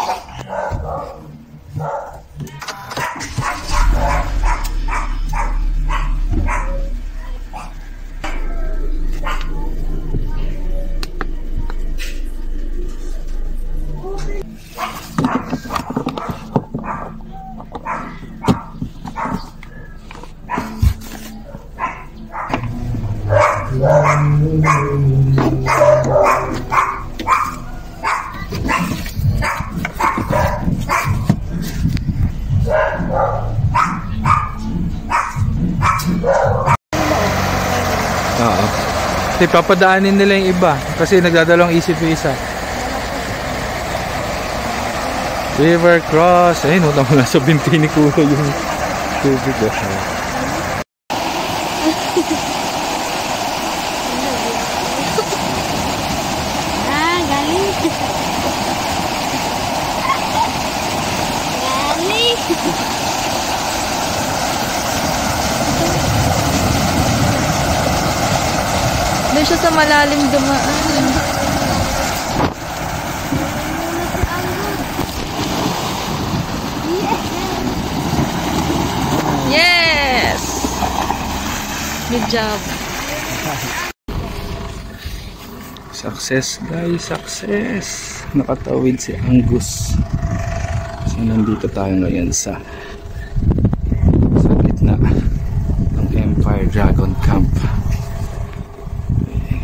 Oo. Papadaanin nila yung iba kasi nagdadalawang isip yung isa. River cross. Ayun, wala mo nasa binti ni Kuya yung tubig. Galing. Galing. Doon siya sa malalim dumaan. Yes! Good job. Success guys, success! Nakatawid si Angus. So nandito tayo ngayon sa gitna ng Empire Dragon Camp.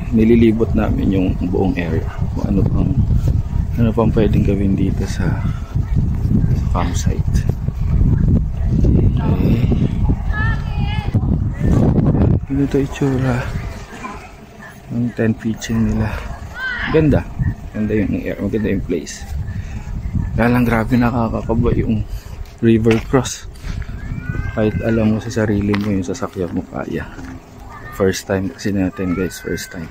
Nililibot namin yung buong area. Kung ano pang pwedeng gawin dito sa campsite. Okay. Ganito itsura ng tent pitching nila. Ganda yung area, maganda yung place. Kaya lang grabe, nakakakaba yung river cross. Kahit alam mo sa sarili mo yung sasakyan mo kaya. First time kasi natin guys, first time.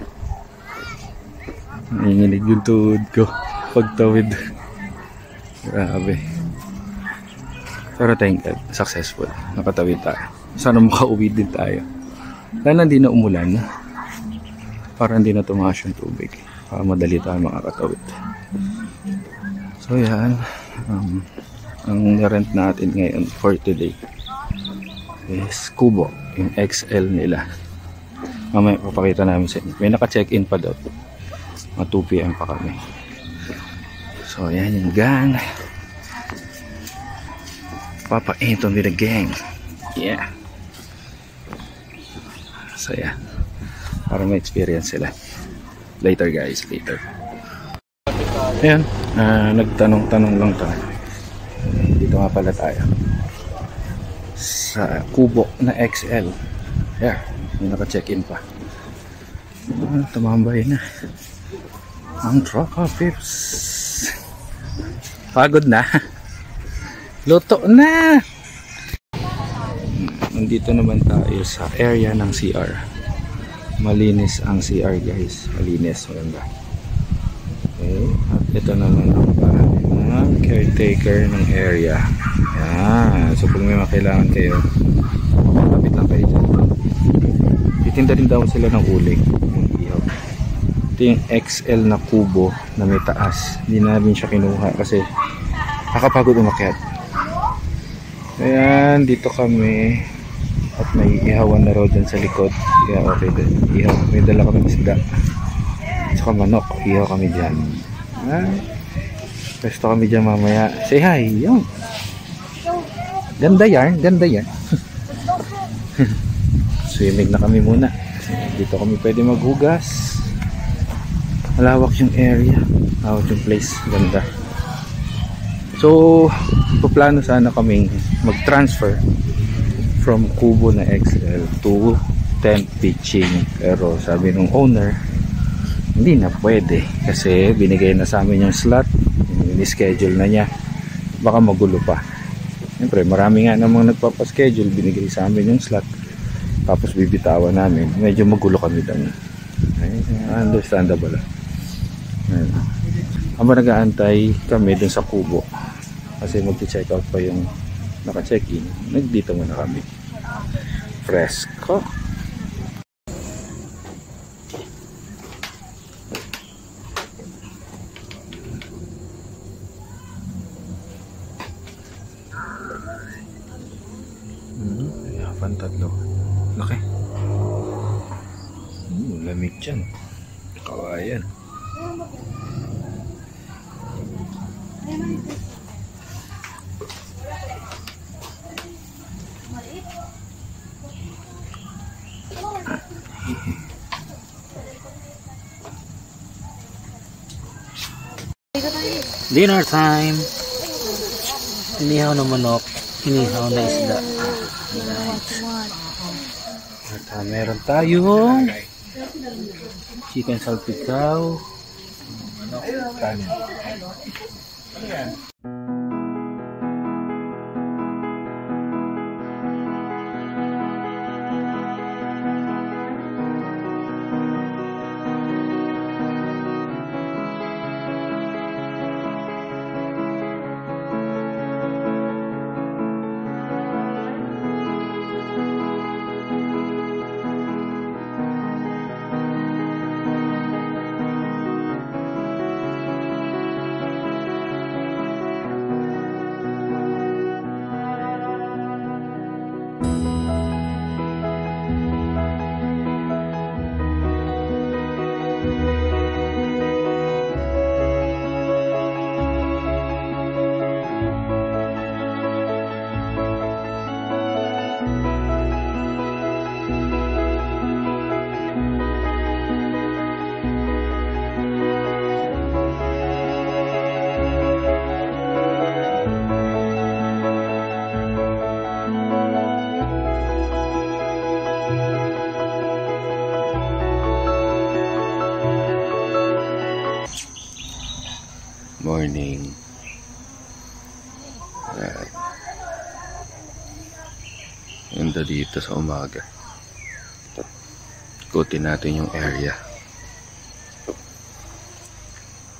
Nanginginig yung tuhod ko pagtawid. Grabe. Pero thank God, successful. Nakatawid tayo. Sana makauwi din tayo. Sana hindi na umulan. Para hindi na tumaas yung tubig. Para madali tayo makakatawid. So yan. Ang rent natin ngayon for today is Kubo. Yung XL nila. Mamaya papakita namin sa inyo. May naka-check-in pa daw. Mga 2 PM pa kami. So yan yung gang. Papa Anton with the gang. Yeah. So yeah. Para may experience sila. Later guys, later. Ayan. Nagtanong-tanong lang tayo. Dito nga pala tayo. Sa Kubo na XL. Yeah. May naka-check-in pa. Tumambay na ang tropa pips. Pagod na. Luto na. Nandito naman tayo sa area ng CR. Malinis ang CR guys. Malinis, maganda. Okay. At ito naman ang bahay ng caretaker ng area. Yan. So kung may makailangan kayo, kapit lang kayo dyan. Titinda rin daw sila ng uling. Yung ihaw. Ito yung XL na kubo na may taas. Hindi namin siya kinuha kasi nakapagod umakyat. Ayan, dito kami. At may ihawan na raw dyan sa likod. Kaya okay din. Ihaw. May dala kami isda. Saka manok. Ihaw kami dyan. Pwesto kami dyan mamaya. Say hi. Yung. Ganda yan. Ganda yan. Swimming na kami muna. Dito kami pwede maghugas. Malawak yung area. Malawak yung place. Ganda. So, paplano sana kaming mag-transfer from Kubo na XL to tent pitching. Pero sabi nung owner, hindi na pwede. Kasi binigay na sa amin yung slot. Ini-schedule na niya. Baka magulo pa. Siyempre, marami nga namang nagpapaschedule. Binigay sa amin yung slot. Tapos bibitawan namin. Medyo magulo kami doon. Understandable. Aba nag-aantay kami dun sa Kubo. Kasi magti-check out pa yung naka-check-in. Nagdito muna kami. Fresco. harapan, tatlo. Laki. Lamig dyan. Kawayan. Dinner time. Inihaw na manok, inihaw na isda. At meron tayong chicken salpicao. Kanin. Morning. Ganda dito sa umaga. Ikutin natin yung area.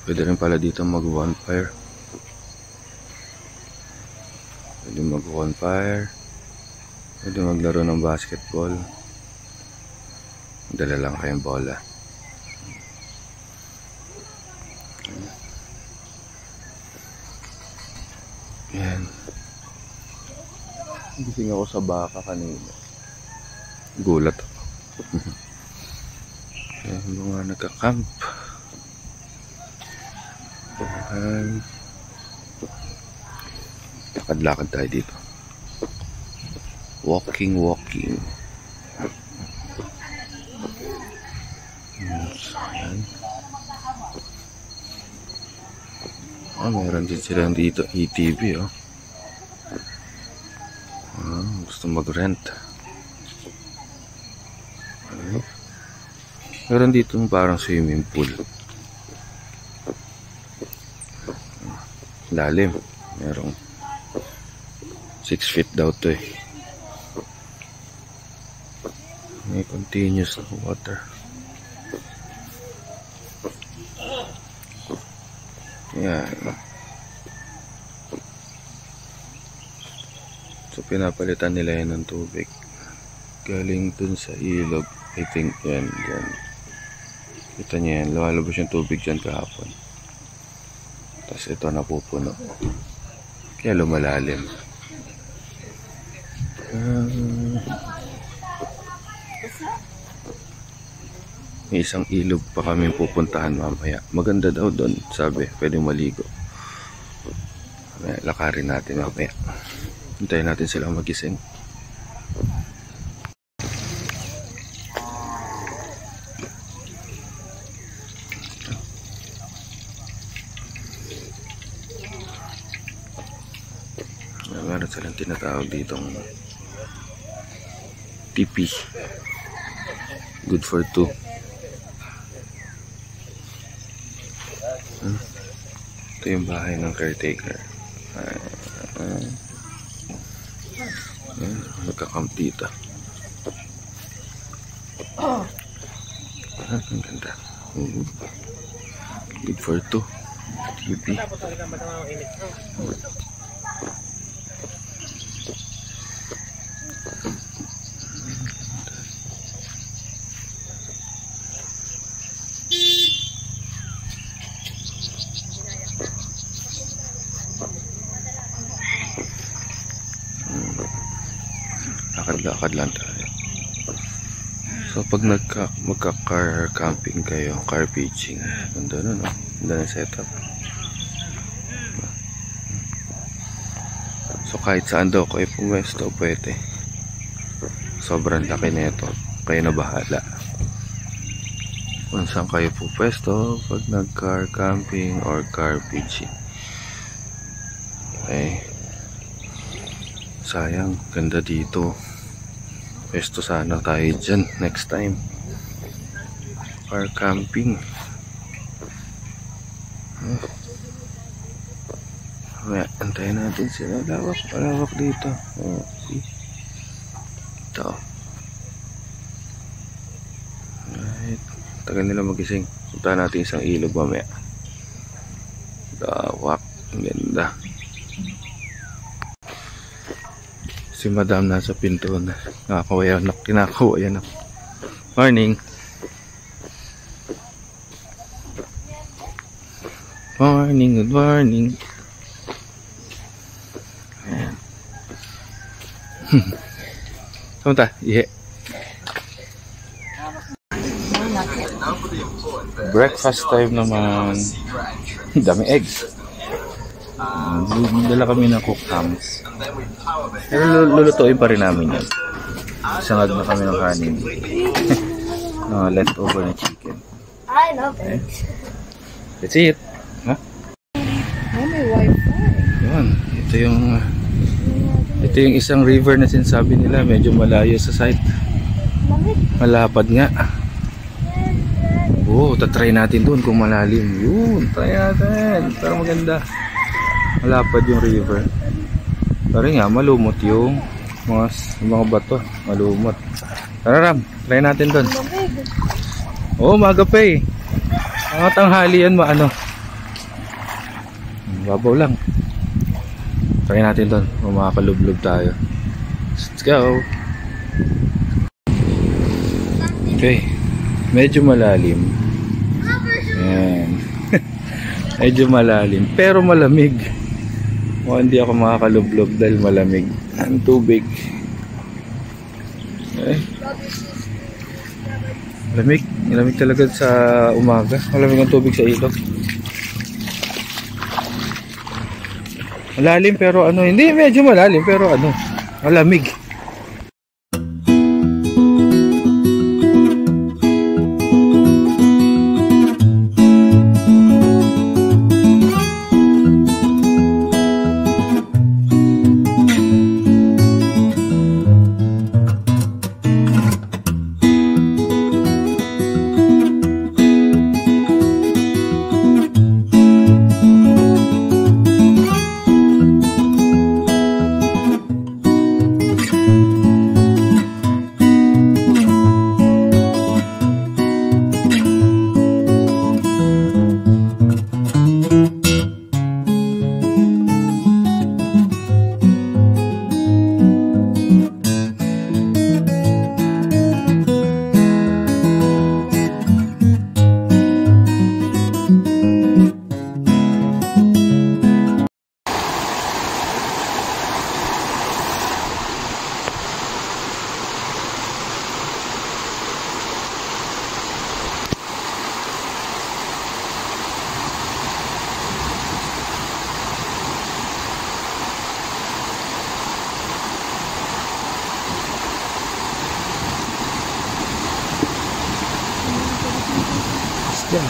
Pwede rin pala dito mag-bonfire. Pwede mag-bonfire. Pwede maglaro ng basketball. Dala lang kayong bola. Yan. Gising ako sa baka kanina. Gulat ako. Yan, mga nagka-camp. Yan. Lakad-lakad tayo dito. Walking. Yan. Meron din silang dito ATV, oh. Gusto mag-rent. Meron dito parang swimming pool. Lalim. Merong 6 feet daw to eh. May continuous water. Yan. So pinapalitan nila yan ng tubig. Galing dun sa ilog. I think yan. Kita nyo yan. Lumalabas yung tubig dyan kahapon. Tapos ito napupuno. Kaya lumalalim. May isang ilog pa kami pupuntahan mamaya. Maganda daw doon, sabi. Pwede maligo. Mamaya, lakarin natin mamaya. Hintayin natin silang magising. Meron silang tinatawag ditong tipi. Good for two. Ito yung bahay ng caretaker. Nagka-camp dito. Ang ganda. Good for two. TV. lakad-lakad lang tayo. So pag magka-car camping kayo, car pitching, ganda na, no? Ganda na setup. So kahit saan daw kayo pumwesto, pwede. Sobrang laki nito. Kayo na bahala kung saan kayo pupwesto pag nag-car camping or car pitching. Okay. Sayang, ganda dito. Pwesto sana tayo dyan next time. Car camping. Antayin natin sila. Malawak dito. See? Ito. Alright. Tagal nila magising. Punta natin isang ilog mamaya. Lawak. Ang ganda. Si madam nasa pinto na. Kinakawayan ako. Morning. Morning. Good morning. Ayan. Kamunta? Ihe. Breakfast time naman. Dami eggs. Dala kami ng cooked hams. Pero lulutuin pa rin namin yan. Sangag na kami ng kanin. Leftover na chicken. I love it. That's it. Huh? May wifi. Yun. Ito yung isang river na sinasabi nila. Medyo malayo sa site. Malapad nga. Tatry natin doon kung malalim. Yun, try natin. Pero maganda. Malapad yung river. Pero nga, malumot yung mga bato. Malumot. Tara Ram, try natin doon. Maga pa eh. Mga tanghali yan, babaw lang. Try natin doon. Makakalublob tayo. Let's go. Okay. Medyo malalim. Ayan. Medyo malalim. Pero malamig. Hindi ako makakalublob dahil malamig. Ang tubig. Okay. Malamig. Malamig talaga sa umaga. Malamig ang tubig sa ilog. Malalim pero hindi medyo malalim pero malamig. Yan.